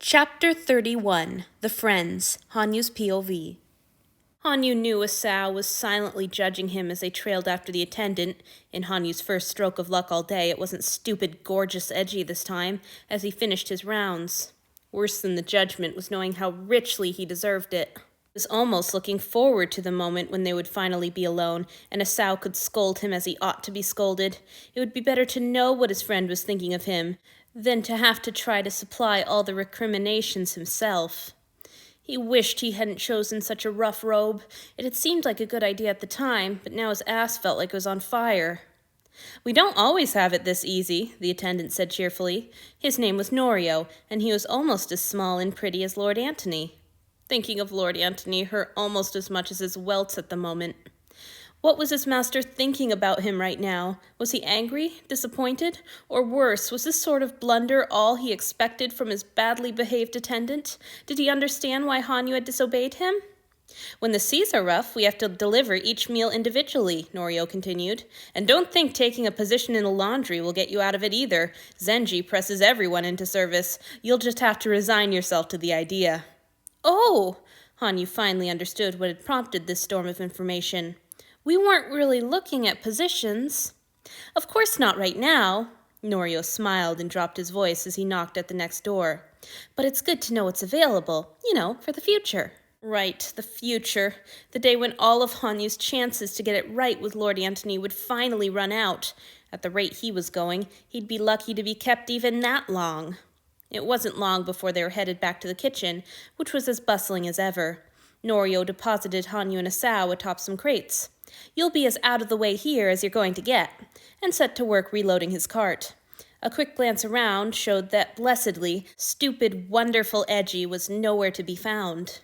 Chapter 31 The Friends, Hanyu's POV. Hanyu knew Asao was silently judging him as they trailed after the attendant. In Hanyu's first stroke of luck all day, it wasn't stupid, gorgeous Edgy this time, as he finished his rounds. Worse than the judgment was knowing how richly he deserved it. He was almost looking forward to the moment when they would finally be alone, and Asao could scold him as he ought to be scolded. It would be better to know what his friend was thinking of him, than to have to try to supply all the recriminations himself. He wished he hadn't chosen such a rough robe. It had seemed like a good idea at the time, but now his ass felt like it was on fire. "We don't always have it this easy," the attendant said cheerfully. His name was Norio, and he was almost as small and pretty as Lord Antony. Thinking of Lord Antony hurt almost as much as his welts at the moment. What was his master thinking about him right now? Was he angry, disappointed, or worse, was this sort of blunder all he expected from his badly behaved attendant? Did he understand why Hanyu had disobeyed him? "When the seas are rough, we have to deliver each meal individually," Norio continued. "And don't think taking a position in the laundry will get you out of it either. Zenji presses everyone into service. You'll just have to resign yourself to the idea." "Oh!" Hanyu finally understood what had prompted this storm of information. "We weren't really looking at positions." "Of course not right now." Norio smiled and dropped his voice as he knocked at the next door. "But it's good to know what's available, for the future." Right, the future. The day when all of Hanyu's chances to get it right with Lord Antony would finally run out. At the rate he was going, he'd be lucky to be kept even that long. It wasn't long before they were headed back to the kitchen, which was as bustling as ever. Norio deposited Hanyu and Asao atop some crates. "You'll be as out of the way here as you're going to get," and set to work reloading his cart. A quick glance around showed that, blessedly, stupid, wonderful Edgy was nowhere to be found.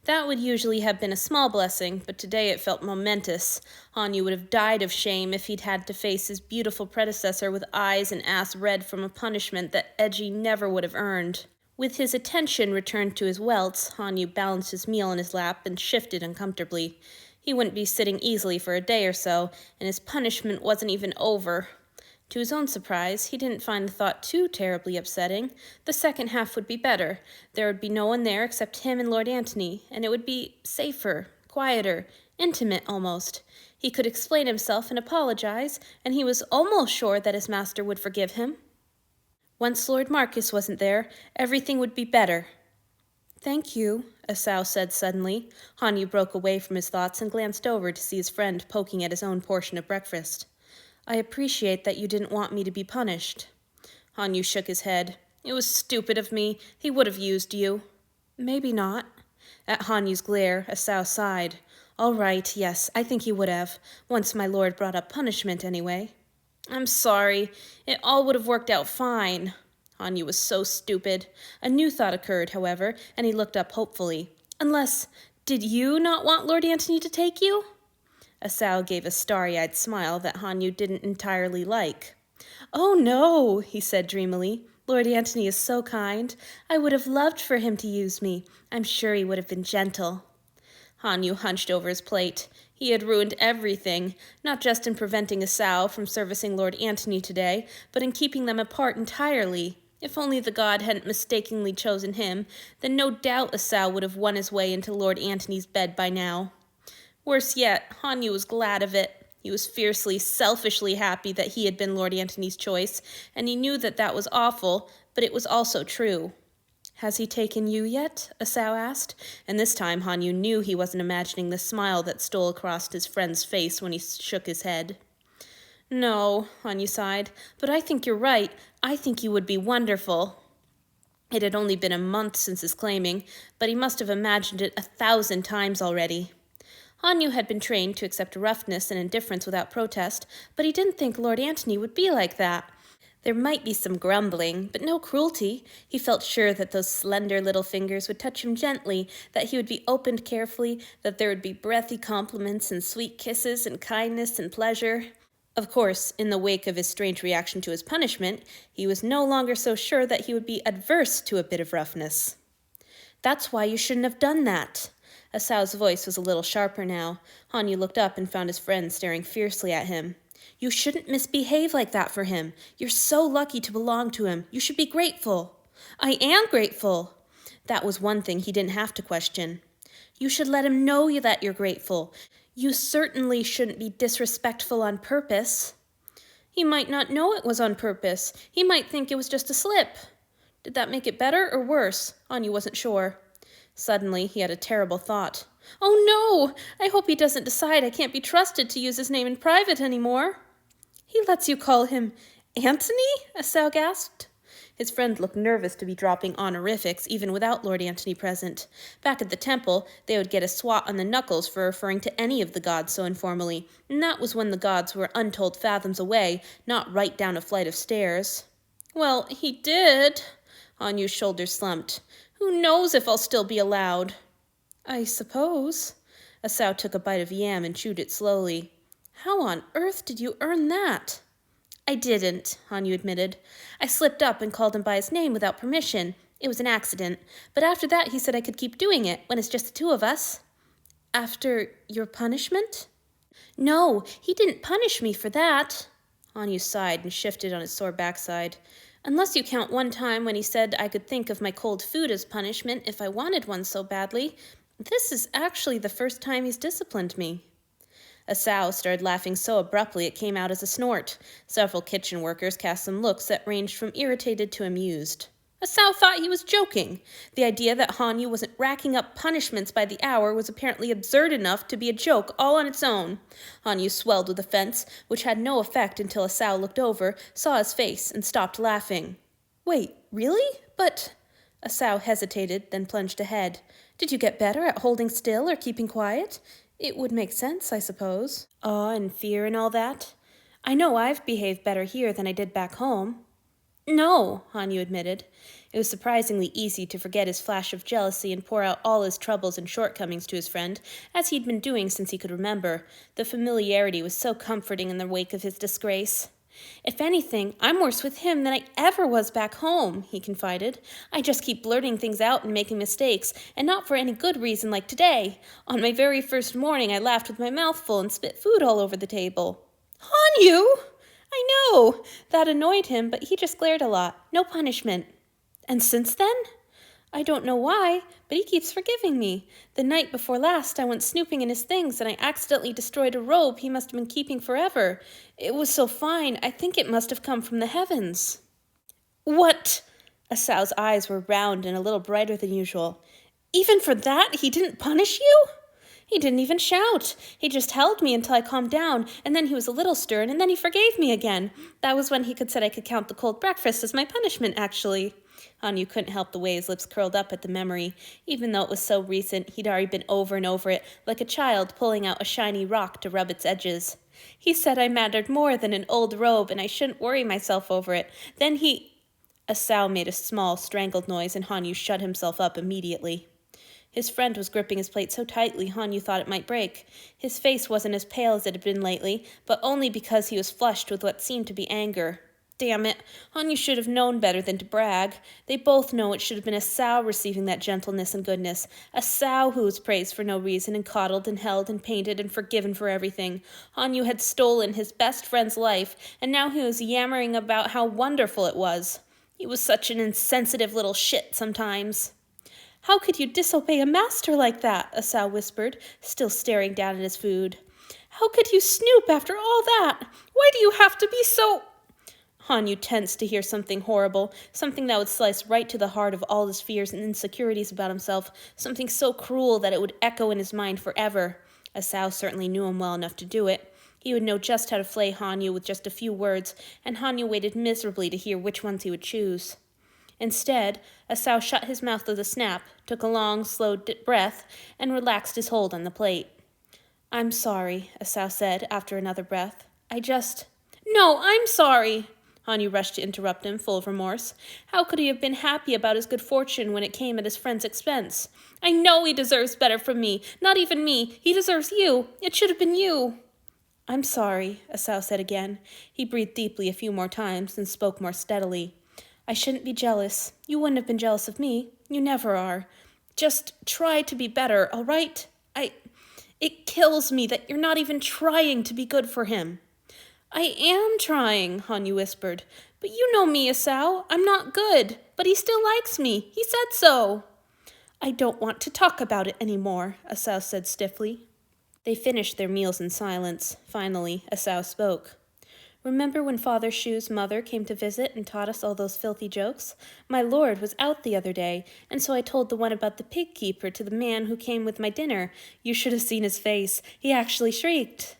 That would usually have been a small blessing, but today it felt momentous. Hanyu would have died of shame if he'd had to face his beautiful predecessor with eyes and ass red from a punishment that Edgy never would have earned. With his attention returned to his welts, Hanyu balanced his meal in his lap and shifted uncomfortably. He wouldn't be sitting easily for a day or so, and his punishment wasn't even over. To his own surprise, he didn't find the thought too terribly upsetting. The second half would be better. There would be no one there except him and Lord Antony, and it would be safer, quieter, intimate almost. He could explain himself and apologize, and he was almost sure that his master would forgive him. Once Lord Marcus wasn't there, everything would be better. "Thank you," Asao said suddenly. Hanyu broke away from his thoughts and glanced over to see his friend poking at his own portion of breakfast. "I appreciate that you didn't want me to be punished." Hanyu shook his head. "It was stupid of me. He would have used you." "Maybe not." At Hanyu's glare, Asao sighed. "All right, yes, I think he would have. Once my lord brought up punishment, anyway." "I'm sorry. It all would have worked out fine." Hanyu was so stupid. A new thought occurred, however, and he looked up hopefully. Did you not want Lord Antony to take you?" Asao gave a starry-eyed smile that Hanyu didn't entirely like. "Oh no," he said dreamily. "Lord Antony is so kind. I would have loved for him to use me. I'm sure he would have been gentle." Hanyu hunched over his plate. He had ruined everything, not just in preventing Asao from servicing Lord Antony today, but in keeping them apart entirely. If only the god hadn't mistakenly chosen him, then no doubt Asao would have won his way into Lord Antony's bed by now. Worse yet, Hanyu was glad of it. He was fiercely, selfishly happy that he had been Lord Antony's choice, and he knew that that was awful, but it was also true. "Has he taken you yet?" Asao asked, and this time Hanyu knew he wasn't imagining the smile that stole across his friend's face when he shook his head. "No," Hanyu sighed, "but I think you're right. I think he would be wonderful." It had only been a month since his claiming, but he must have imagined it 1,000 times already. Hanyu had been trained to accept roughness and indifference without protest, but he didn't think Lord Antony would be like that. There might be some grumbling, but no cruelty. He felt sure that those slender little fingers would touch him gently, that he would be opened carefully, that there would be breathy compliments and sweet kisses and kindness and pleasure. Of course, in the wake of his strange reaction to his punishment, he was no longer so sure that he would be adverse to a bit of roughness. "That's why you shouldn't have done that." Asao's voice was a little sharper now. Hanyu looked up and found his friend staring fiercely at him. "You shouldn't misbehave like that for him. You're so lucky to belong to him. You should be grateful." I am grateful. That was one thing he didn't have to question. You should let him know that you're grateful. You certainly shouldn't be disrespectful on purpose. He might not know it was on purpose. He might think it was just a slip. Did that make it better or worse? Anya wasn't sure. Suddenly, he had a terrible thought. Oh no! I hope he doesn't decide I can't be trusted to use his name in private anymore. He lets you call him Antony? Esau gasped. His friend looked nervous to be dropping honorifics even without Lord Antony present. Back at the temple, they would get a swat on the knuckles for referring to any of the gods so informally, and that was when the gods were untold fathoms away, not right down a flight of stairs. Well, he did. Anyu's shoulders slumped. Who knows if I'll still be allowed? I suppose. Esau took a bite of yam and chewed it slowly. How on earth did you earn that? I didn't, Anyu admitted. I slipped up and called him by his name without permission. It was an accident. But after that he said I could keep doing it when it's just the two of us. After your punishment? No, he didn't punish me for that. Anyu sighed and shifted on his sore backside. Unless you count one time when he said I could think of my cold food as punishment if I wanted one so badly. This is actually the first time he's disciplined me. Esau started laughing so abruptly it came out as a snort. Several kitchen workers cast some looks that ranged from irritated to amused. Esau thought he was joking. The idea that Hanyu wasn't racking up punishments by the hour was apparently absurd enough to be a joke all on its own. Hanyu swelled with offense, which had no effect until Esau looked over, saw his face, and stopped laughing. Wait, really? But... Esau hesitated, then plunged ahead. Did you get better at holding still or keeping quiet? It would make sense, I suppose. Awe and fear and all that. I know I've behaved better here than I did back home. No, Hanyu admitted. It was surprisingly easy to forget his flash of jealousy and pour out all his troubles and shortcomings to his friend, as he'd been doing since he could remember. The familiarity was so comforting in the wake of his disgrace. If anything, I'm worse with him than I ever was back home, he confided. I just keep blurting things out and making mistakes, and not for any good reason like today. On my very first morning, I laughed with my mouth full and spit food all over the table. Hanyu! I know! That annoyed him, but he just glared a lot. No punishment. And since then? I don't know why, but he keeps forgiving me. The night before last, I went snooping in his things, and I accidentally destroyed a robe he must have been keeping forever. It was so fine, I think it must have come from the heavens. What? Esau's eyes were round and a little brighter than usual. Even for that, he didn't punish you? He didn't even shout. He just held me until I calmed down, and then he was a little stern, and then he forgave me again. That was when he said I could count the cold breakfast as my punishment, actually. Hanyu couldn't help the way his lips curled up at the memory. Even though it was so recent, he'd already been over and over it, like a child pulling out a shiny rock to rub its edges. He said I mattered more than an old robe, and I shouldn't worry myself over it. Then he... Esau made a small, strangled noise, and Hanyu shut himself up immediately. His friend was gripping his plate so tightly Hanyu thought it might break. His face wasn't as pale as it had been lately, but only because he was flushed with what seemed to be anger. Damn it, Hanyu should have known better than to brag. They both know it should have been Esau receiving that gentleness and goodness. Esau who was praised for no reason and coddled and held and painted and forgiven for everything. Hanyu had stolen his best friend's life, and now he was yammering about how wonderful it was. He was such an insensitive little shit sometimes. How could you disobey a master like that? Esau whispered, still staring down at his food. How could you snoop after all that? Why do you have to be so... Hanyu tensed to hear something horrible, something that would slice right to the heart of all his fears and insecurities about himself, something so cruel that it would echo in his mind forever. Esau certainly knew him well enough to do it. He would know just how to flay Hanyu with just a few words, and Hanyu waited miserably to hear which ones he would choose. Instead, Esau shut his mouth with a snap, took a long, slow breath, and relaxed his hold on the plate. I'm sorry, Esau said after another breath. No, I'm sorry! Hanyu rushed to interrupt him, full of remorse. How could he have been happy about his good fortune when it came at his friend's expense? I know he deserves better from me. Not even me. He deserves you. It should have been you. I'm sorry, Esau said again. He breathed deeply a few more times and spoke more steadily. I shouldn't be jealous. You wouldn't have been jealous of me. You never are. Just try to be better, all right? It kills me that you're not even trying to be good for him. I am trying, Hanyu whispered, But you know me, Esau. I'm not good. But he still likes me. He said so. I don't want to talk about it any more, Esau said stiffly. They finished their meals in silence. Finally, Esau spoke. Remember when Father Shu's mother came to visit and taught us all those filthy jokes? My lord was out the other day, and so I told the one about the pig keeper to the man who came with my dinner. You should have seen his face. He actually shrieked.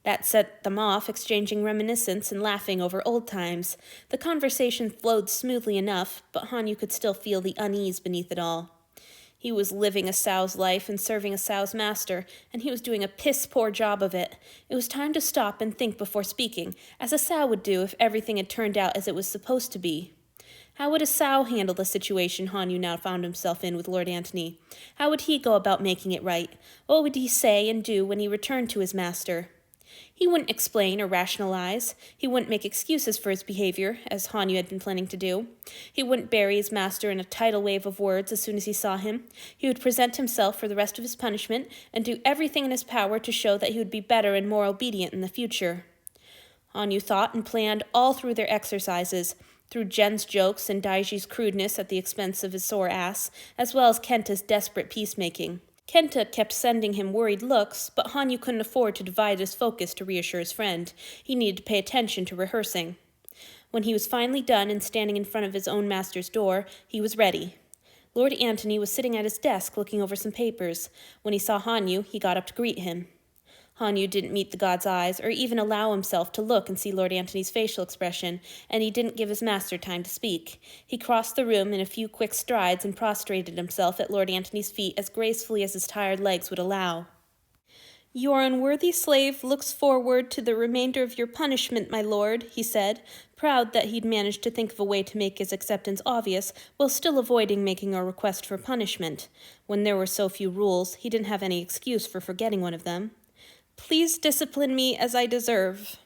That set them off, exchanging reminiscence and laughing over old times. The conversation flowed smoothly enough, but Hanyu could still feel the unease beneath it all. He was living a sow's life and serving a sow's master, and he was doing a piss-poor job of it. It was time to stop and think before speaking, as a sow would do if everything had turned out as it was supposed to be. How would a sow handle the situation Hanyu now found himself in with Lord Antony? How would he go about making it right? What would he say and do when he returned to his master? He wouldn't explain or rationalize. He wouldn't make excuses for his behavior, as Hanyu had been planning to do. He wouldn't bury his master in a tidal wave of words as soon as he saw him. He would present himself for the rest of his punishment and do everything in his power to show that he would be better and more obedient in the future. Hanyu thought and planned all through their exercises, through Gen's jokes and Daiji's crudeness at the expense of his sore ass, as well as Kenta's desperate peacemaking. Kenta kept sending him worried looks, but Hanyu couldn't afford to divide his focus to reassure his friend. He needed to pay attention to rehearsing. When he was finally done and standing in front of his own master's door, he was ready. Lord Antony was sitting at his desk looking over some papers. When he saw Hanyu, he got up to greet him. Hanyu didn't meet the god's eyes, or even allow himself to look and see Lord Antony's facial expression, and he didn't give his master time to speak. He crossed the room in a few quick strides and prostrated himself at Lord Antony's feet as gracefully as his tired legs would allow. Your unworthy slave looks forward to the remainder of your punishment, my lord, he said, proud that he'd managed to think of a way to make his acceptance obvious, while still avoiding making a request for punishment. When there were so few rules, he didn't have any excuse for forgetting one of them. Please discipline me as I deserve.